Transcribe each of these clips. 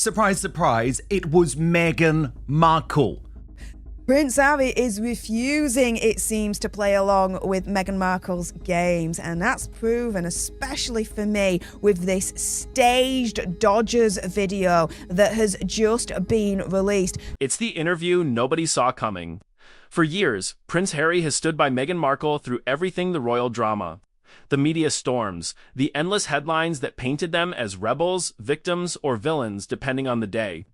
Surprise, surprise, it was Meghan Markle. Prince Harry is refusing, it seems, to play along with Meghan Markle's games, and that's proven, especially for me, with this staged Dodgers video that has just been released. It's the interview nobody saw coming. For years, Prince Harry has stood by Meghan Markle through everything the royal drama. The media storms, the endless headlines that painted them as rebels, victims, or villains depending on the day.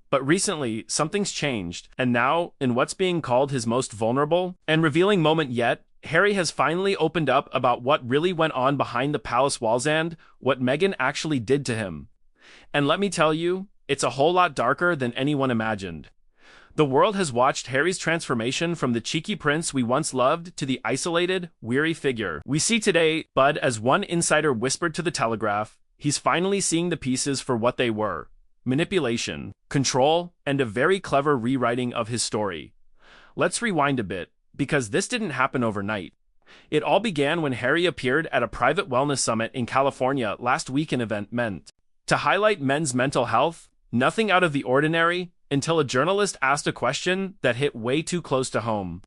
But recently, something's changed, and now, in what's being called his most vulnerable and revealing moment yet, Harry has finally opened up about what really went on behind the palace walls and what Meghan actually did to him. And let me tell you, it's a whole lot darker than anyone imagined. The world has watched Harry's transformation from the cheeky prince we once loved to the isolated, weary figure we see today, but as one insider whispered to The Telegraph, he's finally seeing the pieces for what they were: manipulation, control, and a very clever rewriting of his story. Let's rewind a bit, because this didn't happen overnight. It all began when Harry appeared at a private wellness summit in California last week, an event meant to highlight men's mental health, nothing out of the ordinary, until a journalist asked a question that hit way too close to home.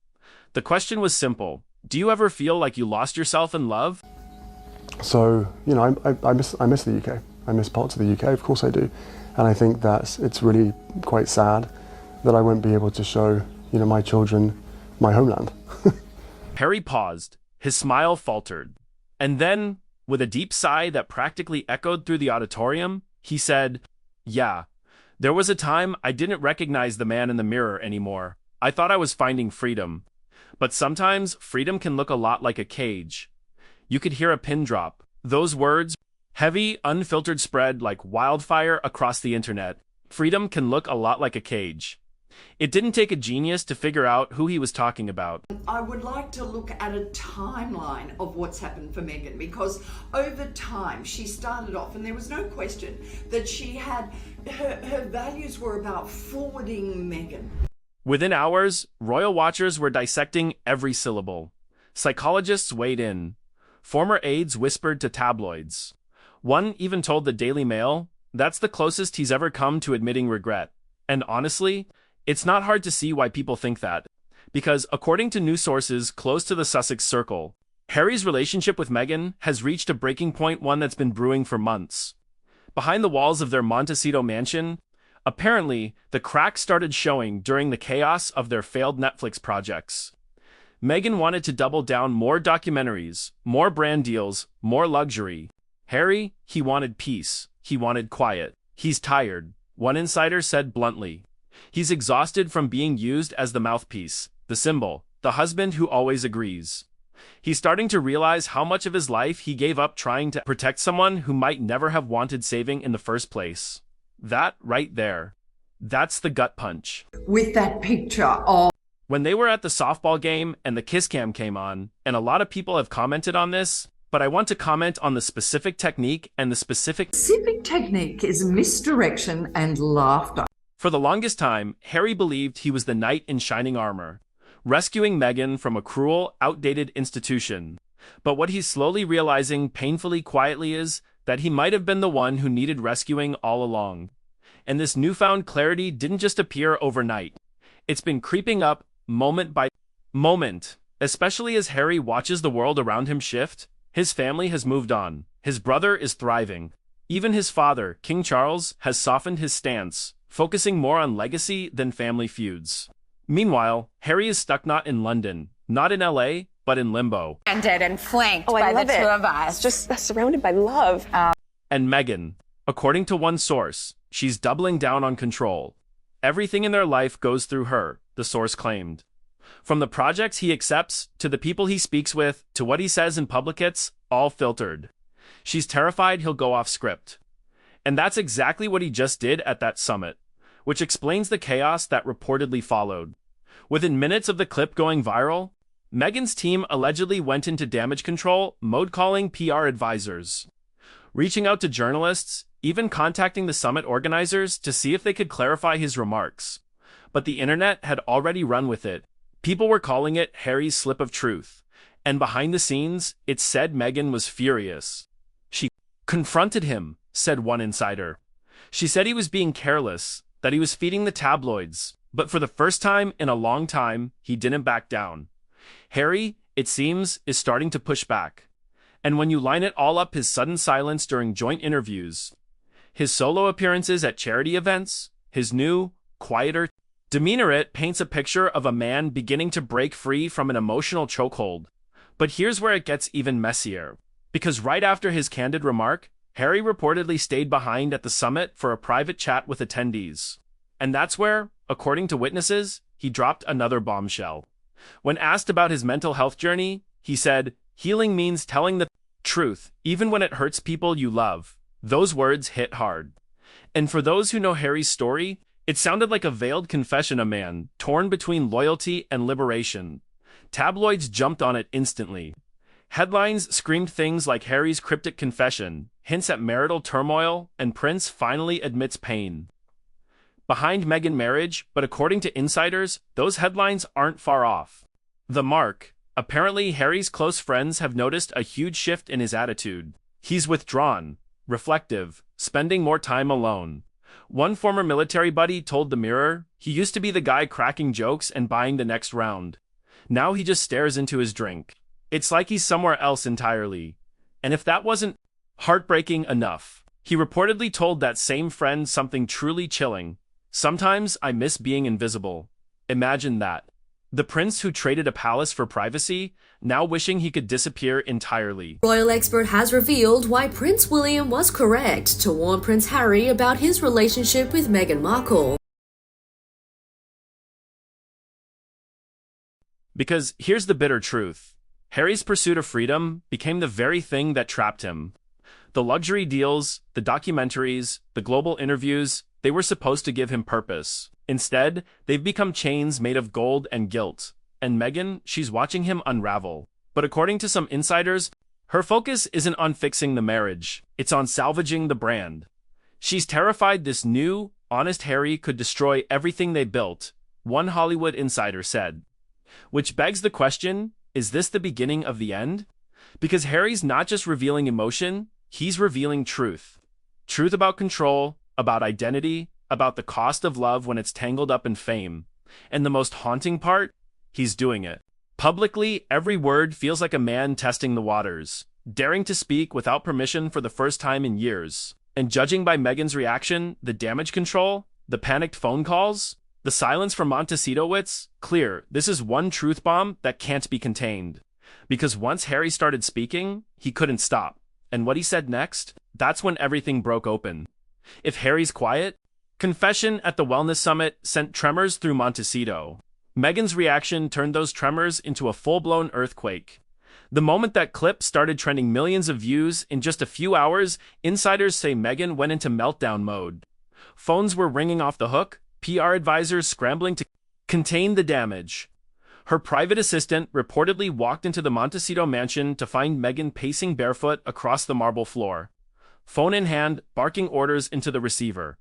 The question was simple: do you ever feel like you lost yourself in love? So, I miss the UK. I miss parts of the UK, of course I do. And I think that it's really quite sad that I won't be able to show, my children my homeland. Harry paused. His smile faltered. And then, with a deep sigh that practically echoed through the auditorium, he said, "Yeah, there was a time I didn't recognize the man in the mirror anymore. I thought I was finding freedom. But sometimes freedom can look a lot like a cage." You could hear a pin drop. Those words, heavy, unfiltered, spread like wildfire across the internet. Freedom can look a lot like a cage. It didn't take a genius to figure out who he was talking about. I would like to look at a timeline of what's happened for Meghan, because over time she started off, and there was no question that she had, her values were about forwarding Meghan. Within hours, royal watchers were dissecting every syllable. Psychologists weighed in. Former aides whispered to tabloids. One even told the Daily Mail, that's the closest he's ever come to admitting regret. And honestly, it's not hard to see why people think that. Because according to news sources close to the Sussex circle, Harry's relationship with Meghan has reached a breaking point, one that's been brewing for months. Behind the walls of their Montecito mansion, apparently, the cracks started showing during the chaos of their failed Netflix projects. Meghan wanted to double down: more documentaries, more brand deals, more luxury. Harry, he wanted peace. He wanted quiet. He's tired, one insider said bluntly. He's exhausted from being used as the mouthpiece, the symbol, the husband who always agrees. He's starting to realize how much of his life he gave up trying to protect someone who might never have wanted saving in the first place. That right there. That's the gut punch. With that picture of... When they were at the softball game and the kiss cam came on, and a lot of people have commented on this, but I want to comment on the specific technique and the specific technique is misdirection and laughter. For the longest time, Harry believed he was the knight in shining armor, rescuing Meghan from a cruel, outdated institution. But what he's slowly realizing, painfully quietly, is that he might have been the one who needed rescuing all along. And this newfound clarity didn't just appear overnight. It's been creeping up moment by moment, especially as Harry watches the world around him shift. His family has moved on. His brother is thriving. Even his father, King Charles, has softened his stance, focusing more on legacy than family feuds. Meanwhile, Harry is stuck not in London, not in LA, but in limbo. And flanked by the two of us. Just surrounded by love. And Meghan, according to one source, she's doubling down on control. Everything in their life goes through her, the source claimed. From the projects he accepts, to the people he speaks with, to what he says in public, it's all filtered. She's terrified he'll go off script. And that's exactly what he just did at that summit, which explains the chaos that reportedly followed. Within minutes of the clip going viral, Meghan's team allegedly went into damage control mode, calling PR advisors, reaching out to journalists, even contacting the summit organizers to see if they could clarify his remarks. But the internet had already run with it. People were calling it Harry's slip of truth. And behind the scenes, it said Meghan was furious. She confronted him, said one insider. She said he was being careless, that he was feeding the tabloids, but for the first time in a long time, he didn't back down. Harry, it seems, is starting to push back. And when you line it all up, his sudden silence during joint interviews, his solo appearances at charity events, his new, quieter demeanor, it paints a picture of a man beginning to break free from an emotional chokehold. But here's where it gets even messier. Because right after his candid remark, Harry reportedly stayed behind at the summit for a private chat with attendees. And that's where, according to witnesses, he dropped another bombshell. When asked about his mental health journey, he said, "Healing means telling the truth, even when it hurts people you love." Those words hit hard. And for those who know Harry's story, it sounded like a veiled confession, a man torn between loyalty and liberation. Tabloids jumped on it instantly. Headlines screamed things like Harry's cryptic confession, hints at marital turmoil, and Prince finally admits pain behind Meghan marriage, but according to insiders, those headlines aren't far off. The Mark. Apparently, Harry's close friends have noticed a huge shift in his attitude. He's withdrawn, reflective, spending more time alone. One former military buddy told the Mirror, he used to be the guy cracking jokes and buying the next round. Now he just stares into his drink. It's like he's somewhere else entirely. And if that wasn't heartbreaking enough, he reportedly told that same friend something truly chilling. "Sometimes I miss being invisible." Imagine that. The prince who traded a palace for privacy, now wishing he could disappear entirely. Royal expert has revealed why Prince William was correct to warn Prince Harry about his relationship with Meghan Markle. Because here's the bitter truth. Harry's pursuit of freedom became the very thing that trapped him. The luxury deals, the documentaries, the global interviews, they were supposed to give him purpose. Instead, they've become chains made of gold and guilt. And Meghan, she's watching him unravel. But according to some insiders, her focus isn't on fixing the marriage. It's on salvaging the brand. She's terrified this new, honest Harry could destroy everything they built, one Hollywood insider said. Which begs the question, is this the beginning of the end? Because Harry's not just revealing emotion, he's revealing truth. Truth about control, about identity, about the cost of love when it's tangled up in fame. And the most haunting part? He's doing it. Publicly, every word feels like a man testing the waters, daring to speak without permission for the first time in years. And judging by Meghan's reaction, the damage control, the panicked phone calls, the silence from Montecito's, clear, this is one truth bomb that can't be contained. Because once Harry started speaking, he couldn't stop. And what he said next, that's when everything broke open. If Harry's quiet, confession at the wellness summit sent tremors through Montecito. Meghan's reaction turned those tremors into a full-blown earthquake. The moment that clip started trending millions of views in just a few hours, insiders say Meghan went into meltdown mode. Phones were ringing off the hook, PR advisors scrambling to contain the damage. Her private assistant reportedly walked into the Montecito mansion to find Meghan pacing barefoot across the marble floor. Phone in hand, barking orders into the receiver.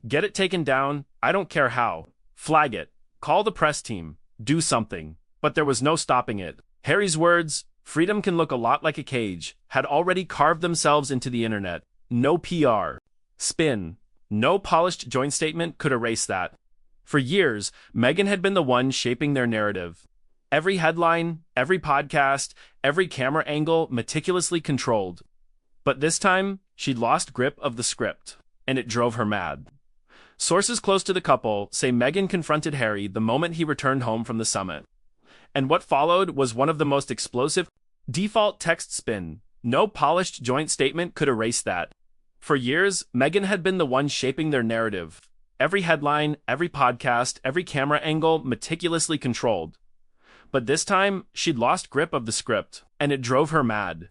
Get it taken down, I don't care how. Flag it. Call the press team. Do something. But there was no stopping it. Harry's words, "Freedom can look a lot like a cage," had already carved themselves into the internet. No PR. Spin. No polished joint statement could erase that. For years, Meghan had been the one shaping their narrative. Every headline, every podcast, every camera angle meticulously controlled. But this time, she'd lost grip of the script, and it drove her mad. Sources close to the couple say Meghan confronted Harry the moment he returned home from the summit. And what followed was one of the most explosive default text spin. No polished joint statement could erase that. For years, Meghan had been the one shaping their narrative. Every headline, every podcast, every camera angle meticulously controlled. But this time, she'd lost grip of the script, and it drove her mad.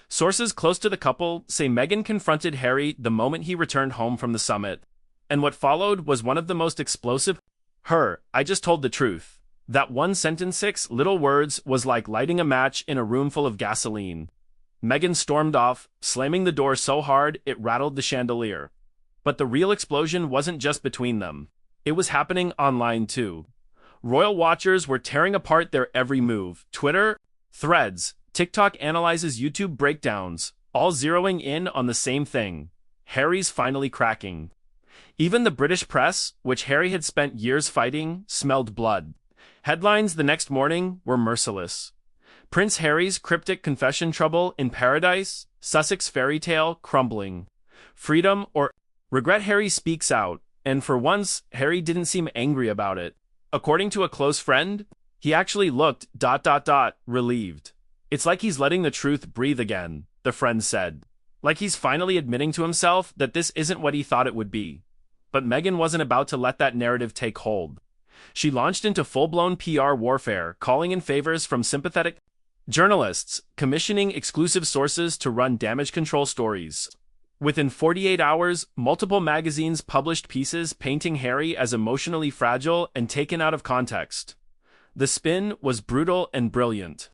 Sources close to the couple say Meghan confronted Harry the moment he returned home from the summit. And what followed was one of the most explosive. I just told the truth. That one sentence, 6 little words, was like lighting a match in a room full of gasoline. Meghan stormed off, slamming the door so hard it rattled the chandelier. But the real explosion wasn't just between them. It was happening online too. Royal watchers were tearing apart their every move. Twitter, Threads, TikTok analyzes YouTube breakdowns, all zeroing in on the same thing. Harry's finally cracking. Even the British press, which Harry had spent years fighting, smelled blood. Headlines the next morning were merciless. Prince Harry's cryptic confession, trouble in paradise, Sussex fairy tale crumbling. Freedom or regret. Harry speaks out, and for once, Harry didn't seem angry about it. According to a close friend, he actually looked ... relieved. It's like he's letting the truth breathe again, the friend said. Like he's finally admitting to himself that this isn't what he thought it would be. But Meghan wasn't about to let that narrative take hold. She launched into full-blown PR warfare, calling in favors from sympathetic journalists, commissioning exclusive sources to run damage control stories. Within 48 hours, multiple magazines published pieces painting Harry as emotionally fragile and taken out of context. The spin was brutal and brilliant.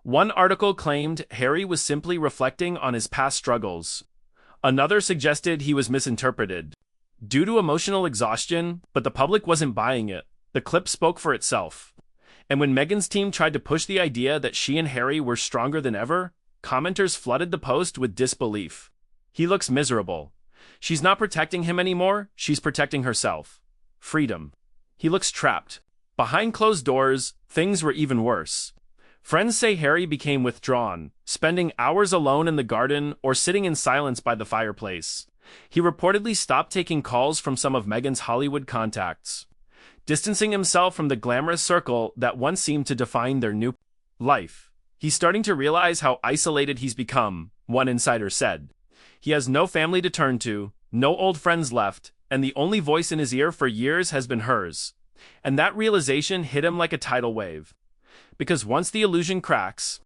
One article claimed Harry was simply reflecting on his past struggles. Another suggested he was misinterpreted due to emotional exhaustion, but the public wasn't buying it. The clip spoke for itself. And when Meghan's team tried to push the idea that she and Harry were stronger than ever, commenters flooded the post with disbelief. He looks miserable. She's not protecting him anymore, she's protecting herself. Freedom. He looks trapped. Behind closed doors, things were even worse. Friends say Harry became withdrawn, spending hours alone in the garden or sitting in silence by the fireplace. He reportedly stopped taking calls from some of Meghan's Hollywood contacts, distancing himself from the glamorous circle that once seemed to define their new life. He's starting to realize how isolated he's become, one insider said. He has no family to turn to, no old friends left, and the only voice in his ear for years has been hers. And that realization hit him like a tidal wave. Because once the illusion cracks,